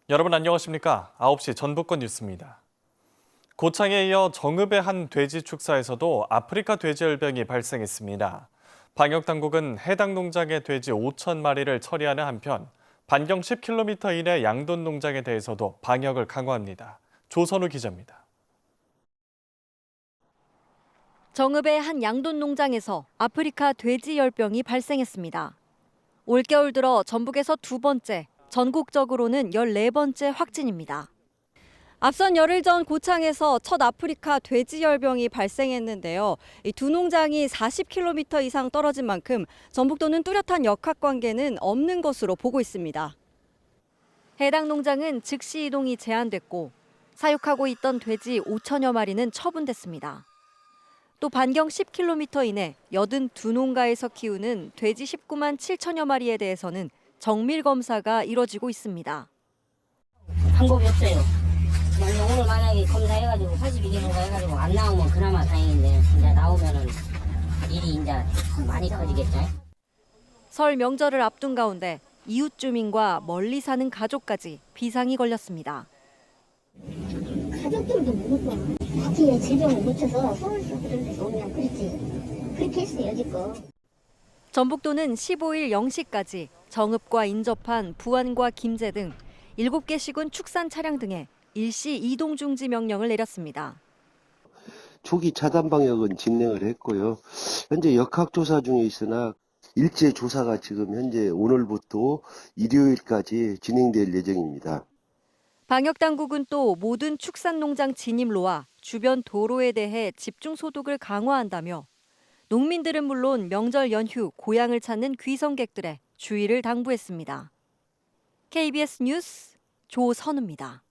여러분 안녕하십니까? 9시 전북권 뉴스입니다. 고창에 이어 정읍의 한 돼지 축사에서도 아프리카 돼지열병이 발생했습니다. 방역당국은 해당 농장의 돼지 5천 마리를 처리하는 한편 반경 10km 이내 양돈 농장에 대해서도 방역을 강화합니다. 조선우 기자입니다. 정읍의 한 양돈 농장에서 아프리카 돼지열병이 발생했습니다. 올겨울 들어 전북에서 두 번째, 전국적으로는 14번째 확진입니다. 앞선 열흘 전 고창에서 첫 아프리카 돼지열병이 발생했는데요. 이 두 농장이 40km 이상 떨어진 만큼 전북도는 뚜렷한 역학관계는 없는 것으로 보고 있습니다. 해당 농장은 즉시 이동이 제한됐고 사육하고 있던 돼지 5천여 마리는 처분됐습니다. 또 반경 10km 이내 82농가에서 키우는 돼지 19만 7천여 마리에 대해서는 정밀 검사가 이뤄지고 있습니다. 방법이 없어요. 오늘 만약에 검사해가지고 82kg가 해가지고 안 나오면 그나마 다행인데 이제 나오면은 일이 이제 많이 커지겠죠. 설 명절을 앞둔 가운데 이웃 주민과 멀리 사는 가족까지 비상이 걸렸습니다. 가족들도 무겁고 특히 질병을 묻혀서 서울서 그런 데서 오면 그렇지. 그렇게 했어요, 여지껏. 전북도는 15일 0시까지 정읍과 인접한 부안과 김제 등 7개 시군 축산 차량 등에 일시 이동 중지 명령을 내렸습니다. 초기 차단 방역은 진행을 했고요. 현재 역학조사 중에 있으나 일제 조사가 지금 현재 오늘부터 일요일까지 진행될 예정입니다. 방역당국은 또 모든 축산농장 진입로와 주변 도로에 대해 집중 소독을 강화한다며 농민들은 물론 명절 연휴 고향을 찾는 귀성객들의 주의를 당부했습니다. KBS 뉴스 조선우입니다.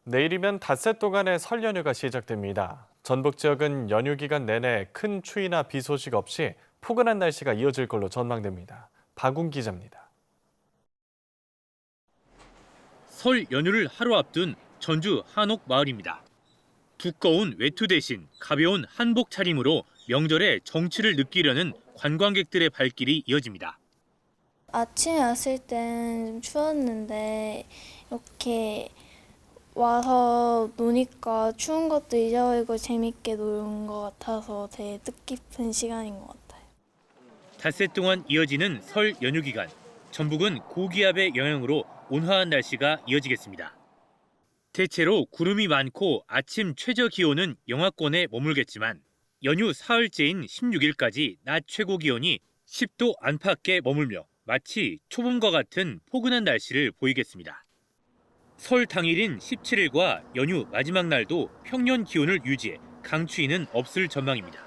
내일이면 닷새 동안의 설 연휴가 시작됩니다. 전북 지역은 연휴 기간 내내 큰 추위나 비 소식 없이 포근한 날씨가 이어질 걸로 전망됩니다. 박웅 기자입니다. 설 연휴를 하루 앞둔 전주 한옥 마을입니다. 두꺼운 외투 대신 가벼운 한복 차림으로 명절의 정취를 느끼려는 관광객들의 발길이 이어집니다. 아침에 왔을 땐 좀 추웠는데 이렇게 와서 노니까 추운 것도 잊어버리고 재밌게 노는 것 같아서 되게 뜻깊은 시간인 것 같아요. 닷새 동안 이어지는 설 연휴 기간, 전북은 고기압의 영향으로 온화한 날씨가 이어지겠습니다. 대체로 구름이 많고 아침 최저 기온은 영하권에 머물겠지만 연휴 사흘째인 16일까지 낮 최고 기온이 10도 안팎에 머물며 마치 초봄과 같은 포근한 날씨를 보이겠습니다. 설 당일인 17일과 연휴 마지막 날도 평년 기온을 유지해 강추위는 없을 전망입니다.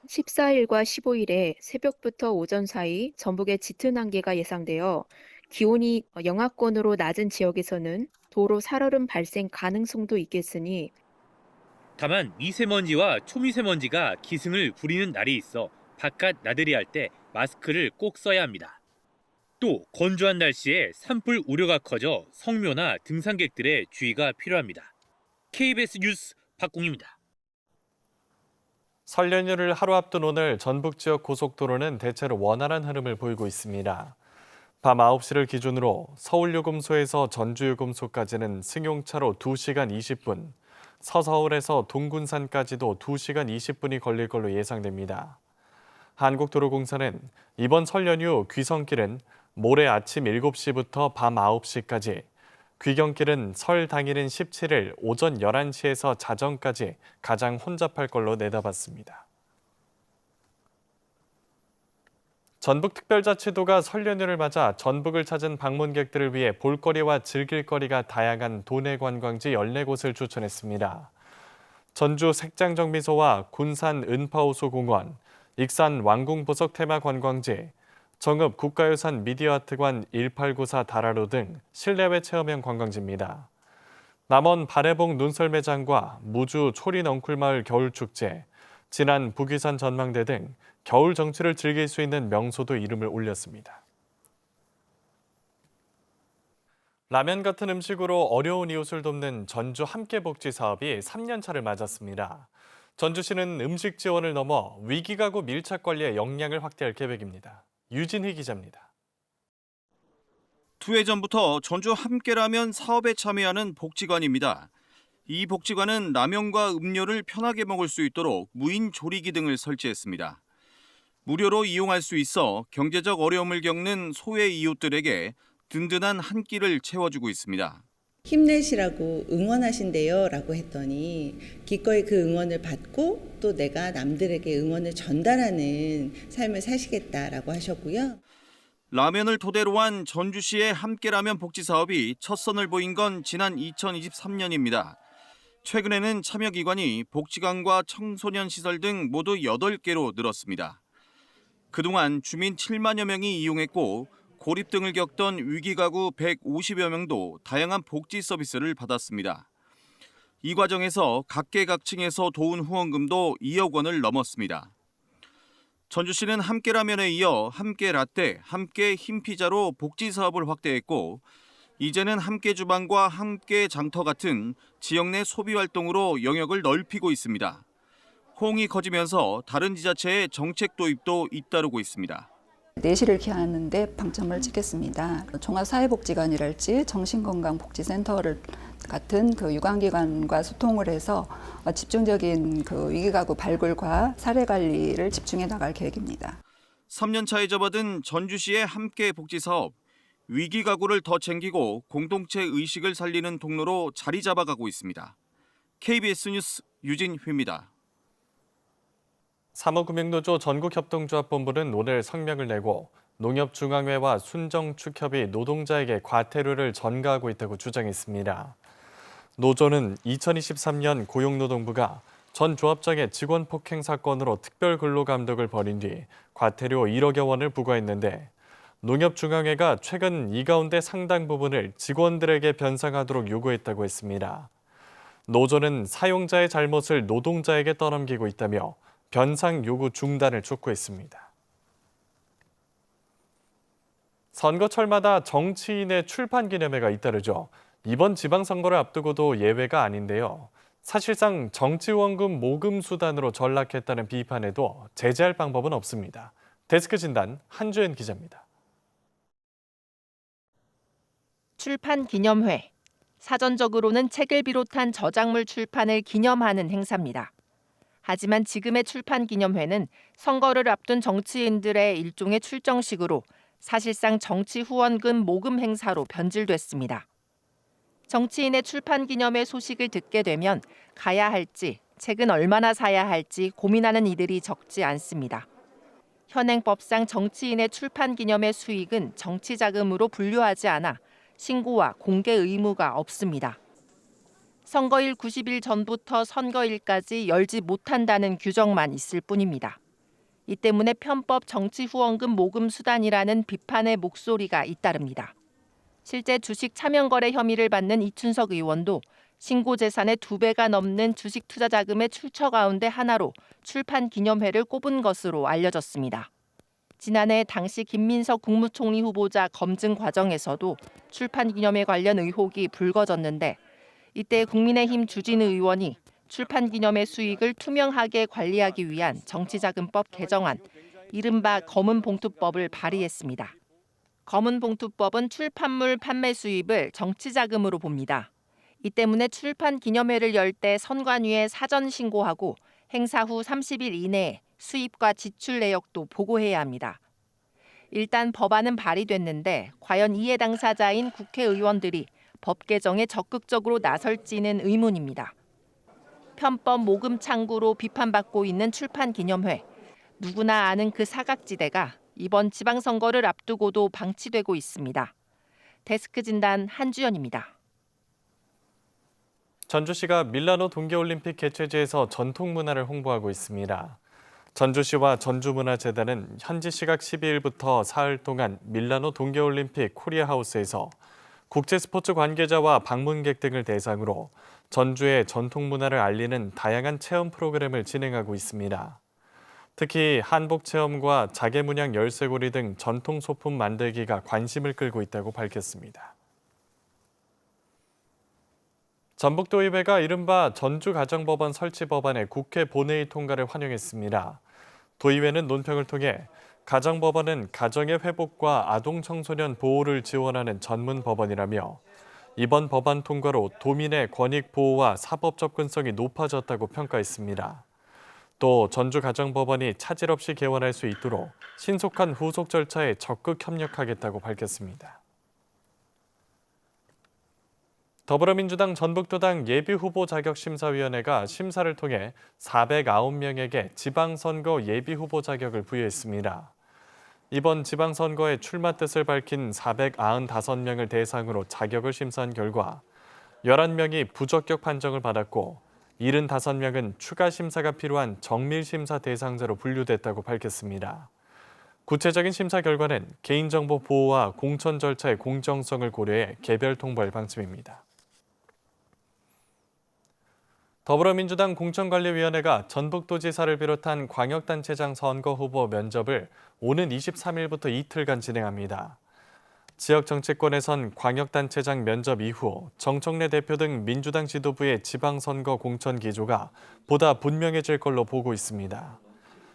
14일과 15일에 새벽부터 오전 사이 전북에 짙은 안개가 예상되어 기온이 영하권으로 낮은 지역에서는 도로 살얼음 발생 가능성도 있겠으니 다만 미세먼지와 초미세먼지가 기승을 부리는 날이 있어 바깥 나들이 할 때 마스크를 꼭 써야 합니다. 또 건조한 날씨에 산불 우려가 커져 성묘나 등산객들의 주의가 필요합니다. KBS 뉴스 박공입니다. 설 연휴를 하루 앞둔 오늘 전북 지역 고속도로는 대체로 원활한 흐름을 보이고 있습니다. 밤 9시를 기준으로 서울요금소에서 전주요금소까지는 승용차로 2시간 20분, 서서울에서 동군산까지도 2시간 20분이 걸릴 걸로 예상됩니다. 한국도로공사는 이번 설 연휴 귀성길은 모레 아침 7시부터 밤 9시까지, 귀경길은 설 당일인 17일 오전 11시에서 자정까지 가장 혼잡할 걸로 내다봤습니다. 전북특별자치도가 설 연휴를 맞아 전북을 찾은 방문객들을 위해 볼거리와 즐길거리가 다양한 도내 관광지 14곳을 추천했습니다. 전주 색장정비소와 군산 은파호수공원, 익산 왕궁보석 테마관광지, 정읍 국가유산 미디어아트관 1894 다라로 등 실내외 체험형 관광지입니다. 남원 발해봉 눈썰매장과 무주 초리넝쿨마을 겨울축제, 진안 북위산 전망대 등 겨울 정취를 즐길 수 있는 명소도 이름을 올렸습니다. 라면 같은 음식으로 어려운 이웃을 돕는 전주 함께복지 사업이 3년차를 맞았습니다. 전주시는 음식 지원을 넘어 위기가구 밀착 관리의 역량을 확대할 계획입니다. 유진희 기자입니다. 2해 전부터 전주 함께라면 사업에 참여하는 복지관입니다. 이 복지관은 라면과 음료를 편하게 먹을 수 있도록 무인 조리기 등을 설치했습니다. 무료로 이용할 수 있어 경제적 어려움을 겪는 소외 이웃들에게 든든한 한 끼를 채워주고 있습니다. 힘내시라고 응원하신대요 라고 했더니 기꺼이 그 응원을 받고 또 내가 남들에게 응원을 전달하는 삶을 사시겠다라고 하셨고요. 라면을 토대로 한 전주시의 함께라면 복지사업이 첫 선을 보인 건 지난 2023년입니다. 최근에는 참여기관이 복지관과 청소년 시설 등 모두 8개로 늘었습니다. 그동안 주민 7만여 명이 이용했고 고립 등을 겪던 위기가구 150여 명도 다양한 복지 서비스를 받았습니다. 이 과정에서 각계각층에서 도운 후원금도 2억 원을 넘었습니다. 전주시는 함께라면에 이어 함께 라떼, 함께 흰피자로 복지 사업을 확대했고 이제는 함께 주방과 함께 장터 같은 지역 내 소비 활동으로 영역을 넓히고 있습니다. 호응이 커지면서 다른 지자체의 정책 도입도 잇따르고 있습니다. 내실을 기하는데 방점을 찍겠습니다. 종합사회복지관이랄지 정신건강복지센터를 같은 그 유관기관과 소통을 해서 집중적인 그 위기가구 발굴과 사례 관리를 집중해 나갈 계획입니다. 3년 차에 접어든 전주시의 함께 복지 사업, 위기가구를 더 챙기고 공동체 의식을 살리는 통로로 자리 잡아가고 있습니다. KBS 뉴스 유진휘입니다. 사무금융노조 전국협동조합본부는 오늘 성명을 내고 농협중앙회와 순정축협이 노동자에게 과태료를 전가하고 있다고 주장했습니다. 노조는 2023년 고용노동부가 전 조합장의 직원 폭행 사건으로 특별근로감독을 벌인 뒤 과태료 1억여 원을 부과했는데 농협중앙회가 최근 이 가운데 상당 부분을 직원들에게 변상하도록 요구했다고 했습니다. 노조는 사용자의 잘못을 노동자에게 떠넘기고 있다며 변상 요구 중단을 촉구했습니다. 선거철마다 정치인의 출판 기념회가 잇따르죠. 이번 지방선거를 앞두고도 예외가 아닌데요. 사실상 정치후원금 모금 수단으로 전락했다는 비판에도 제재할 방법은 없습니다. 데스크 진단 한주연 기자입니다. 출판 기념회. 사전적으로는 책을 비롯한 저작물 출판을 기념하는 행사입니다. 하지만 지금의 출판 기념회는 선거를 앞둔 정치인들의 일종의 출정식으로 사실상 정치 후원금 모금 행사로 변질됐습니다. 정치인의 출판 기념회 소식을 듣게 되면 가야 할지, 책은 얼마나 사야 할지 고민하는 이들이 적지 않습니다. 현행법상 정치인의 출판 기념회 수익은 정치 자금으로 분류하지 않아 신고와 공개 의무가 없습니다. 선거일 90일 전부터 선거일까지 열지 못한다는 규정만 있을 뿐입니다. 이 때문에 편법 정치 후원금 모금 수단이라는 비판의 목소리가 잇따릅니다. 실제 주식 차명거래 혐의를 받는 이춘석 의원도 신고 재산의 2배가 넘는 주식 투자 자금의 출처 가운데 하나로 출판 기념회를 꼽은 것으로 알려졌습니다. 지난해 당시 김민석 국무총리 후보자 검증 과정에서도 출판 기념회 관련 의혹이 불거졌는데 이때 국민의힘 주진우 의원이 출판 기념회 수익을 투명하게 관리하기 위한 정치자금법 개정안, 이른바 검은봉투법을 발의했습니다. 검은봉투법은 출판물 판매 수입을 정치자금으로 봅니다. 이 때문에 출판 기념회를 열 때 선관위에 사전 신고하고 행사 후 30일 이내에 수입과 지출 내역도 보고해야 합니다. 일단 법안은 발의됐는데 과연 이해 당사자인 국회의원들이 법 개정에 적극적으로 나설지는 의문입니다. 편법 모금 창구로 비판받고 있는 출판 기념회. 누구나 아는 그 사각지대가 이번 지방선거를 앞두고도 방치되고 있습니다. 데스크 진단 한주연입니다. 전주시가 밀라노 동계올림픽 개최지에서 전통문화를 홍보하고 있습니다. 전주시와 전주문화재단은 현지 시각 12일부터 사흘 동안 밀라노 동계올림픽 코리아하우스에서 국제스포츠 관계자와 방문객 등을 대상으로 전주의 전통문화를 알리는 다양한 체험 프로그램을 진행하고 있습니다. 특히 한복체험과 자개문양 열쇠고리 등 전통 소품 만들기가 관심을 끌고 있다고 밝혔습니다. 전북도의회가 이른바 전주가정법원 설치 법안의 국회 본회의 통과를 환영했습니다. 도의회는 논평을 통해 가정법원은 가정의 회복과 아동 청소년 보호를 지원하는 전문 법원이라며 이번 법안 통과로 도민의 권익 보호와 사법 접근성이 높아졌다고 평가했습니다. 또 전주가정법원이 차질 없이 개원할 수 있도록 신속한 후속 절차에 적극 협력하겠다고 밝혔습니다. 더불어민주당 전북도당 예비후보 자격심사위원회가 심사를 통해 409명에게 지방선거 예비후보 자격을 부여했습니다. 이번 지방선거에 출마 뜻을 밝힌 495명을 대상으로 자격을 심사한 결과 11명이 부적격 판정을 받았고 75명은 추가 심사가 필요한 정밀심사 대상자로 분류됐다고 밝혔습니다. 구체적인 심사 결과는 개인정보 보호와 공천 절차의 공정성을 고려해 개별 통보할 방침입니다. 더불어민주당 공천관리위원회가 전북도지사를 비롯한 광역단체장 선거 후보 면접을 오는 23일부터 이틀간 진행합니다. 지역 정치권에선 광역단체장 면접 이후 정청래 대표 등 민주당 지도부의 지방선거 공천 기조가 보다 분명해질 걸로 보고 있습니다.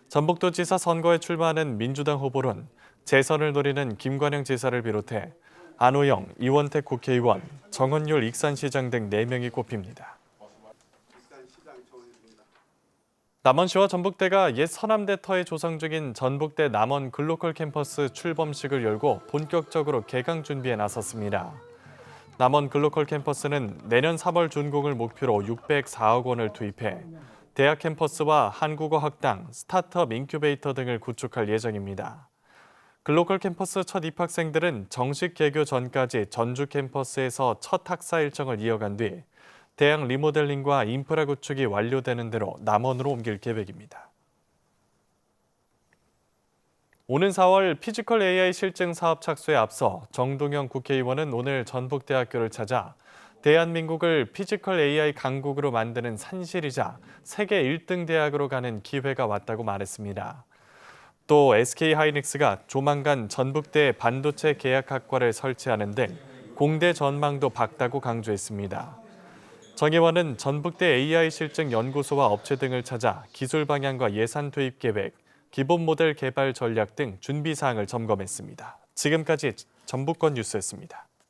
전북도지사 선거에 출마하는 민주당 후보는 재선을 노리는 김관영 지사를 비롯해 안호영, 이원택 국회의원, 정헌율 익산시장 등 4명이 꼽힙니다. 남원시와 전북대가 옛 서남대 터에 조성 중인 전북대 남원 글로컬 캠퍼스 출범식을 열고 본격적으로 개강 준비에 나섰습니다. 남원 글로컬 캠퍼스는 내년 3월 준공을 목표로 604억 원을 투입해 대학 캠퍼스와 한국어 학당, 스타트업 인큐베이터 등을 구축할 예정입니다. 글로컬 캠퍼스 첫 입학생들은 정식 개교 전까지 전주 캠퍼스에서 첫 학사 일정을 이어간 뒤 대학 리모델링과 인프라 구축이 완료되는 대로 남원으로 옮길 계획입니다. 오는 4월 피지컬 AI 실증 사업 착수에 앞서 정동영 국회의원은 오늘 전북대학교를 찾아 대한민국을 피지컬 AI 강국으로 만드는 산실이자 세계 1등 대학으로 가는 기회가 왔다고 말했습니다. 또 SK하이닉스가 조만간 전북대 반도체 계약학과를 설치하는 등 공대 전망도 밝다고 강조했습니다. 정 의원은 전북대 AI 실증 연구소와 업체 등을 찾아 기술 방향과 예산 투입 계획, 기본 모델 개발 전략 등 준비 사항을 점검했습니다. 지금까지 전북권 뉴스였습니다.